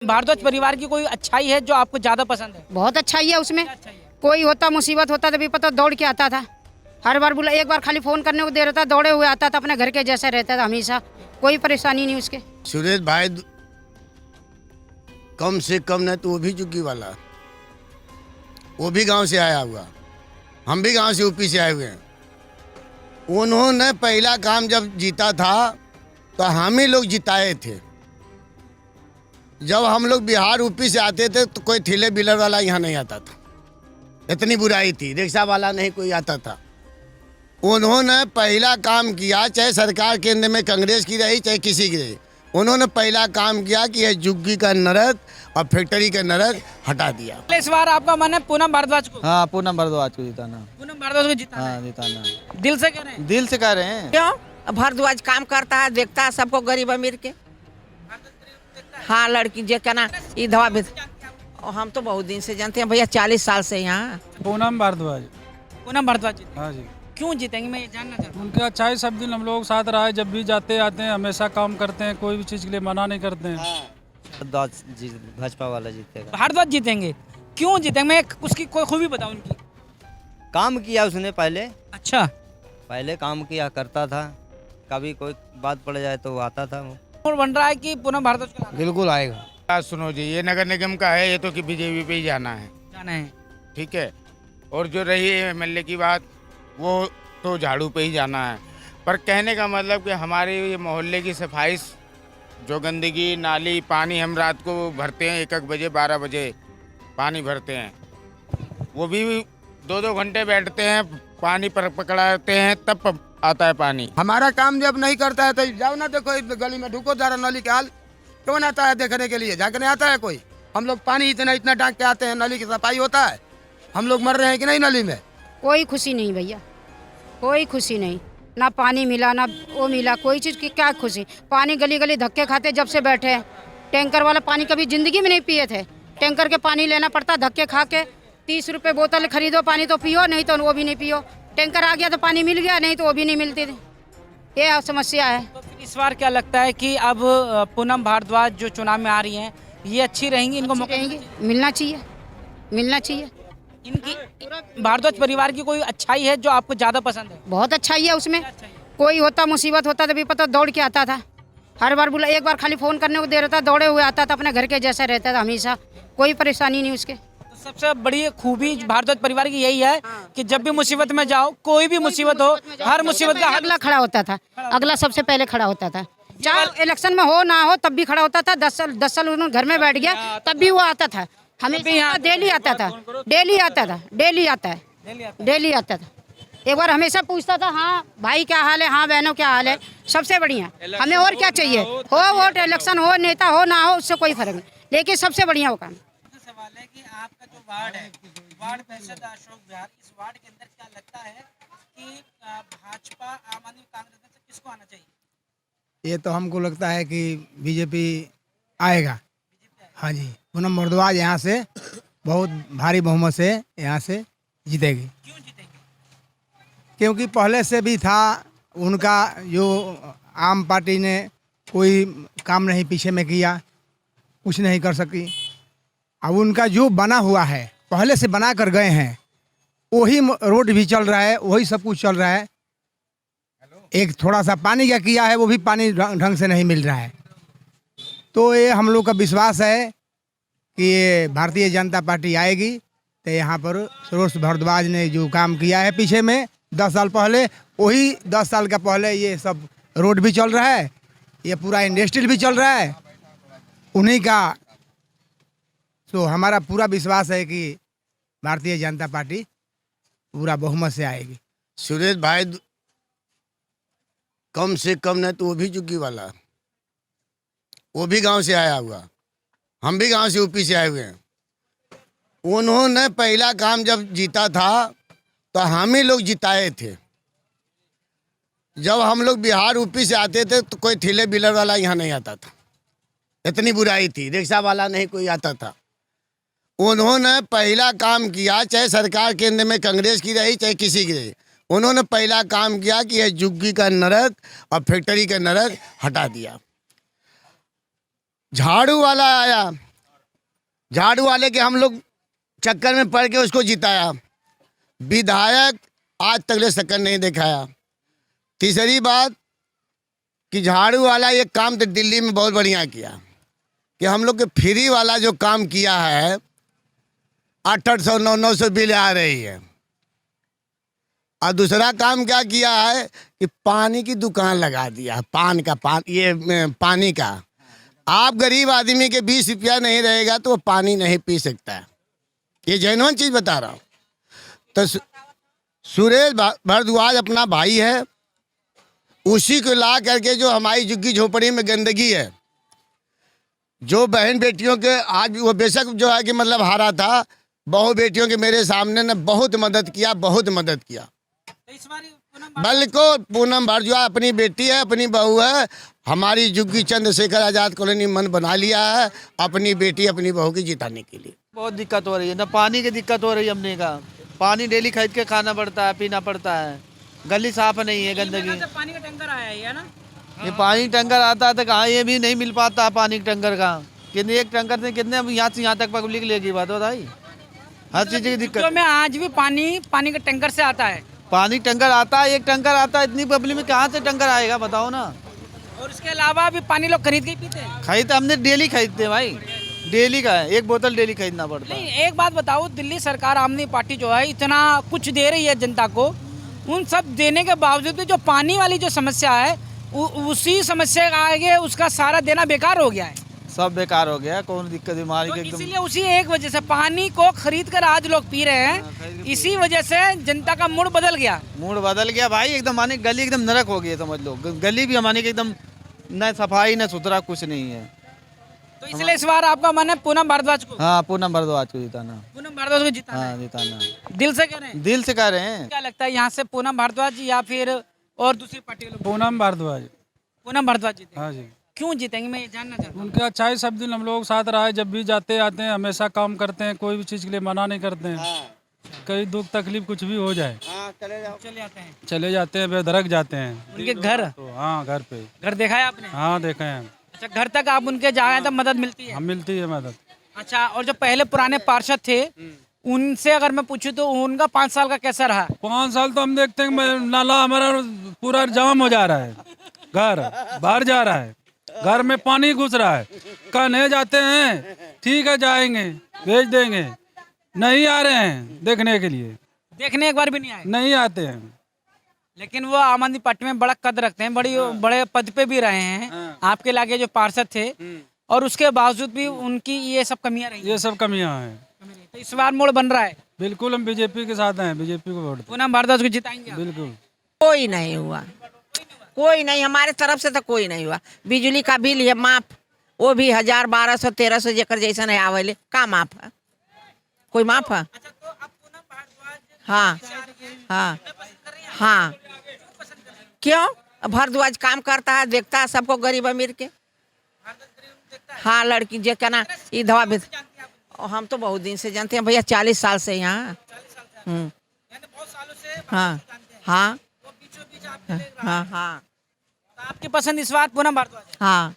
भारद्वाज परिवार की कोई अच्छाई है जो आपको ज्यादा पसंद है? बहुत अच्छा ही है उसमें। क्या अच्छाई है? कोई होता मुसीबत होता तभी पता दौड़ के आता था। हर बार बोला, एक बार खाली फोन करने को दे रहा था, दौड़े हुए आता था, अपने घर के जैसा रहता था हमेशा, कोई परेशानी नहीं उसके। सुरेश भाई कम से कम नहीं तो वो भी चुकी वाला, वो भी गांव से आया हुआ, हम भी गांव से यूपी से आए हुए हैं। उन्होंने पहला काम जब जीता था तो हम ही लोग जिताए थे। जब हम लोग बिहार यूपी से आते थे तो कोई ठेले बिलर वाला यहाँ नहीं आता था, इतनी बुराई थी, रिक्शा वाला नहीं कोई आता था। उन्होंने पहला काम किया, चाहे सरकार केंद्र में कांग्रेस की रही चाहे किसी की रही, उन्होंने पहला काम किया कि यह झुग्गी का नरक और फैक्ट्री का नरक हटा दिया। इस बार आपका मन है पूनम भारद्वाज को? हाँ, पूनम भारद्वाज को जिताना। पूनम भारद्वाज को जिताना हाँ, है। जिताना। दिल से कह रहे हैं? दिल से कह रहे हैं। क्यों? भारद्वाज काम करता है, देखता है सबको, गरीब अमीर के। हाँ, लड़की जे कहना दवा भी। हम तो बहुत दिन से जानते हैं भैया, 40 साल से यहाँ। पूनम भारद्वाज। पूनम भारद्वाज जीतेंगे। हाँ जी, क्यों जीतेंगे मैं ये जानना चाहता हूँ। उनके अच्छाई सब दिन हम लोग साथ रहा है, जब भी जाते आते हैं हमेशा काम करते हैं, कोई भी चीज़ के लिए मना नहीं करते हैं। भाजपा वाला जीतेगा। भारद्वाज जीतेंगे। क्यों जीतेंगे? मैं उसकी कोई खूबी बताऊँ उनकी। काम किया उसने अच्छा, पहले काम किया करता था, कभी कोई बात पड़ जाए तो वो आता था। और बन रहा है कि पूनम भारद्वाज को बिल्कुल आएगा। बात सुनो जी, ये नगर निगम का है, ये तो कि बीजेपी पे ही जाना है, जाना है। ठीक है। और जो रही एमएलए की बात, वो तो झाड़ू पे ही जाना है। पर कहने का मतलब कि हमारे ये मोहल्ले की सफाई, जो गंदगी नाली पानी हम रात को भरते हैं, 1-1 बजे 12 बजे पानी भरते हैं, वो भी 2-2 घंटे बैठते हैं, पानी पर पकड़ाते हैं, तब आता है पानी। हमारा काम जब नहीं करता है तो जाओ ना, देखो गली में ढुको जरा, नली के हाल कौन आता है देखने के लिए? झाँकने आता है कोई? हम लोग पानी इतना इतना टाँग के आते हैं, नली की सफाई होता है? हम लोग मर रहे हैं कि नहीं नली में? कोई खुशी नहीं भैया, कोई खुशी नहीं। ना पानी मिला ना वो मिला, कोई चीज़ की क्या खुशी। पानी गली गली धक्के खाते जब से बैठे हैं। टैंकर वाला पानी कभी ज़िंदगी में नहीं पिए थे। टैंकर के पानी लेना पड़ता, धक्के खा के 30 रुपये बोतल खरीदो पानी तो पियो, नहीं तो वो भी नहीं पियो। टैंकर आ गया तो पानी मिल गया, नहीं तो वो भी नहीं मिलती थी। ये समस्या है। तो फिर इस बार क्या लगता है कि अब पूनम भारद्वाज जो चुनाव में आ रही हैं, ये अच्छी रहेंगी? इनको मौका रहेंगी, मिलना चाहिए, मिलना चाहिए। इनकी भारद्वाज परिवार की कोई अच्छाई है जो आपको ज्यादा पसंद है? बहुत अच्छा ही है उसमें। कोई होता मुसीबत होता तभी पता दौड़ के आता था। हर बार बोला, एक बार खाली फोन करने को दे रहा था, दौड़े हुए आता था, अपने घर के जैसा रहता था हमेशा, कोई परेशानी नहीं उसके। तो सबसे बड़ी खूबी भारद्वाज परिवार की यही है कि जब भी मुसीबत में जाओ, कोई भी मुसीबत हो, हर मुसीबत का अगला खड़ा होता था, अगला सबसे पहले खड़ा होता था। चाहे इलेक्शन में हो ना हो तब भी खड़ा होता था। 10 साल उन्होंने घर में बैठ गया तब भी वो आता था, हमें डेली आता था, डेली आता था, डेली आता है, डेली आता था। एक बार हमेशा पूछता था, हाँ भाई क्या हाल है, हाँ बहनों क्या हाल है, सबसे बढ़िया। हमें और क्या चाहिए? हो वोट, इलेक्शन हो, नेता हो ना हो, उससे कोई फर्क नहीं, लेकिन सबसे बढ़िया वो काम। सवाल है कि आपका जो वार्ड है, वार्ड परिषद अशोक विहार, इस वार्ड के अंदर क्या लगता है कि भाजपा आम आदमी कांग्रेस में से किसको आना चाहिए? ये तो हमको लगता है कि बीजेपी आएगा। हाँ जी, पूनम भारद्वाज यहाँ से बहुत भारी बहुमत से यहाँ से जीतेगी। क्यों जीतेंगे? क्योंकि पहले से भी था उनका, जो आम पार्टी ने कोई काम नहीं पीछे में किया, कुछ नहीं कर सकी। अब उनका जो बना हुआ है, पहले से बना कर गए हैं, वही रोड भी चल रहा है, वही सब कुछ चल रहा है। एक थोड़ा सा पानी का किया है, वो भी पानी ढंग से नहीं मिल रहा है। तो ये हम लोग का विश्वास है कि ये भारतीय जनता पार्टी आएगी। तो यहाँ पर सुरेश भारद्वाज ने जो काम किया है पीछे में 10 साल पहले, वही 10 साल का पहले ये सब रोड भी चल रहा है, ये पूरा इंडस्ट्रियल भी चल रहा है उन्हीं का। तो हमारा पूरा विश्वास है कि भारतीय जनता पार्टी पूरा बहुमत से आएगी। सुरेश भाई कम से कम नहीं तो वो भी चुकी वाला, वो भी गांव से आया हुआ, हम भी गांव से यूपी से आए हुए हैं। उन्होंने पहला काम जब जीता था तो हम ही लोग जिताए थे। जब हम लोग बिहार यूपी से आते थे तो कोई ठेले बिलर वाला यहाँ नहीं आता था, इतनी बुराई थी, रिक्शा वाला नहीं कोई आता था। उन्होंने पहला काम किया, चाहे सरकार केंद्र में कांग्रेस की रही चाहे किसी की रही, उन्होंने पहला काम किया कि यह झुग्गी का नरक और फैक्ट्री का नरक हटा दिया। झाड़ू वाला आया, झाड़ू वाले के हम लोग चक्कर में पड़ के उसको जिताया। विधायक आज तक ले शक्ल नहीं दिखाया। तीसरी बात कि झाड़ू वाला ये काम तो दिल्ली में बहुत बढ़िया किया कि हम लोग के फ्री वाला जो काम किया है 800 900 बिल आ रही है। और दूसरा काम क्या किया है कि पानी की दुकान लगा दिया, पानी का। आप गरीब आदमी के 20 रुपया नहीं रहेगा तो वो पानी नहीं पी सकता है। ये जेन्युइन चीज़ बता रहा हूँ। तो सुरेश भारद्वाज अपना भाई है, उसी को ला करके जो हमारी झुग्गी झोपड़ी में गंदगी है, जो बहन बेटियों के आज वो बेशक जो है कि मतलब हारा था, बहू बेटियों के मेरे सामने ने बहुत मदद किया, बहुत मदद किया। तो इस बार बल्कि पूनम भारद्वाज अपनी बेटी है, अपनी बहू है। हमारी झुग्गी चंद्रशेखर आजाद कॉलोनी मन बना लिया है अपनी बेटी अपनी बहू की जिताने के लिए। बहुत दिक्कत हो रही है ना, पानी की दिक्कत हो रही है। हमने कहा पानी डेली खरीद के खाना पड़ता है, पीना पड़ता है। गली साफ नहीं है, गंदगी। पानी का टैंकर आया है ना, ये पानी टैंकर आता है तो कहाँ, ये भी नहीं मिल पाता पानी टैंकर का। कितने एक टैंकर से कितने यहाँ से यहाँ तक पब्लिक लेगी, बात बताई। हर चीज़ की दिक्कत में आज भी पानी का टैंकर से आता है। पानी टैंकर आता है, एक टैंकर आता है, इतनी पब्लिक में कहाँ से टैंकर आएगा बताओ ना। और इसके अलावा भी पानी लोग खरीद के ही पीते हैं। खरीदते हमने डेली खरीदते हैं भाई, डेली का है, एक बोतल डेली खरीदना पड़ता है। नहीं, एक बात बताओ, दिल्ली सरकार आम आदमी पार्टी जो है इतना कुछ दे रही है जनता को, उन सब देने के बावजूद भी जो पानी वाली जो समस्या है उसी समस्या का आगे उसका सारा देना बेकार हो गया है। सब बेकार हो गया, कौन दिक्कत बीमारी तो के एकदम। इसीलिए उसी एक वजह से पानी को खरीद कर आज लोग पी रहे हैं। इसी वजह से जनता का मूड बदल गया। मूड बदल गया भाई, एकदम माने गली एकदम नरक हो गई है, समझ लो। गली भी हमारे की एकदम न सफाई न सुथरा कुछ नहीं है। तो इसलिए इस बार आपका मन है पूनम भारद्वाज को? हाँ, पूनम भारद्वाज को जिताना। पूनम भारद्वाज को जिताना हाँ, है। जिताना दिल से कह रहे हैं? दिल से कह रहे हैं। क्या लगता है यहाँ से पूनम भारद्वाज या फिर और दूसरी पार्टी के लोग? पूनम भारद्वाज। पूनम भारद्वाज जीतेंगे। हाँ जी। क्यों जीतेंगे, मैं ये जानना चाहता हूँ। उनकी अच्छाई सब दिन हम लोग साथ रहा है, जब भी जाते आते हैं हमेशा काम करते हैं, कोई भी चीज़ के लिए मना नहीं करते हैं। कहीं दुख तकलीफ कुछ भी हो जाए चले आते हैं चले जाते हैं, बेधड़क जाते हैं उनके घर। तो। हाँ, घर पे। घर देखा है आपने? हाँ, देखे हैं। अच्छा, घर तक आप उनके जाए तब मदद मिलती है? हम मिलती है मदद। अच्छा, और जो पहले पुराने पार्षद थे उनसे अगर मैं पूछूं तो उनका 5 साल का कैसा रहा? 5 साल तो हम देखते हैं नाला हमारा पूरा जाम हो जा रहा है, घर बाहर जा रहा है, घर में पानी घुस रहा है। कहने जाते हैं ठीक है जाएंगे भेज देंगे, नहीं आ रहे हैं देखने के लिए। देखने एक बार भी नहीं आए? नहीं आते हैं। लेकिन वो आम आदमी पार्टी में बड़ा कद रखते हैं, बड़े पद पे भी रहे हैं। आपके इलाके जो पार्षद थे और उसके बावजूद भी उनकी ये सब कमियां रही। ये सब कमियां हैं। तो इस बार मोड़ बन रहा है। बिल्कुल, हम बीजेपी के साथ हैं, बीजेपी को वोट। पूनम भारद्वाज को जिताएंगे? बिल्कुल। कोई नहीं हुआ, कोई नहीं, हमारे तरफ से तो कोई नहीं हुआ। बिजली का बिल है माफ, वो भी 1000 1200 1300 जेकर जैसा नहीं आवेले, का माफ है? कोई माफ है? हाँ हाँ हाँ। क्यों? भारद्वाज काम करता है, देखता है सबको, गरीब अमीर के। हाँ, लड़की जे क्या ना ये दवा भी, हम तो बहुत दिन से जानते हैं भैया, 40 साल से यहाँ। हाँ हाँ हाँ हाँ। आपकी पसंद इस बार पूनम भारद्वाज? हाँ।